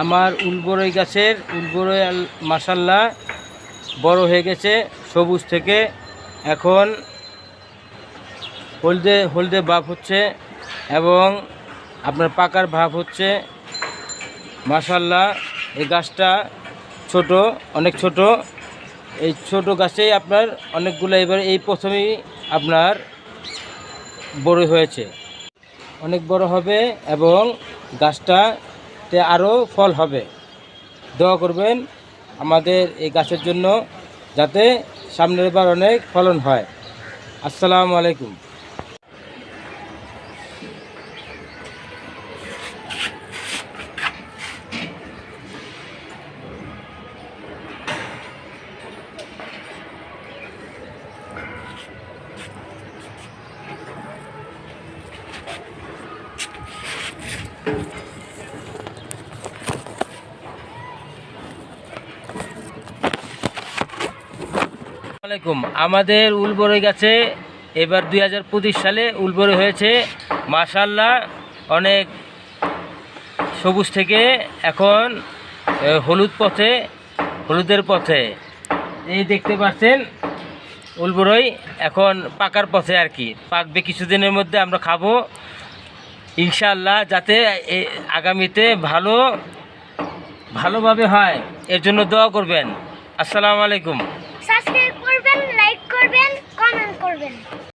আমার উলবরই গাছের উলবরই মাশাআল্লাহ বড় হয়ে গেছে, সবুজ থেকে এখন হলদে হলদে ভাব হচ্ছে এবং আপনার পাকার ভাব হচ্ছে। মাশাআল্লাহ এই গাছটা ছোট, অনেক ছোট। এই ছোট গাছেই আপনার অনেকগুলো এবার এই প্রথমেই আপনার বড় হয়েছে, অনেক বড় হবে এবং গাছটাতে আরও ফল হবে। দোয়া করবেন আমাদের এই গাছের জন্য, যাতে সামনের বার অনেক ফলন হয়। আসসালামু আলাইকুম। আসসালামাইকুম। আমাদের উলবরই গাছে এবার 2025 সালে উলবরই হয়েছে মাশাআল্লাহ, অনেক সবুজ থেকে এখন হলুদের পথে এই দেখতে পাচ্ছেন উলবরই এখন পাকার পথে আর কি, পাকবে কিছুদিনের মধ্যে, আমরা খাবো ইনশাআল্লাহ, যাতে আগামীতে ভালোভাবে হয় এর জন্য দোয়া করবেন। আসসালামু আলাইকুম। সাবস্ক্রাইব করবেন, লাইক করবেন, কমেন্ট করবেন।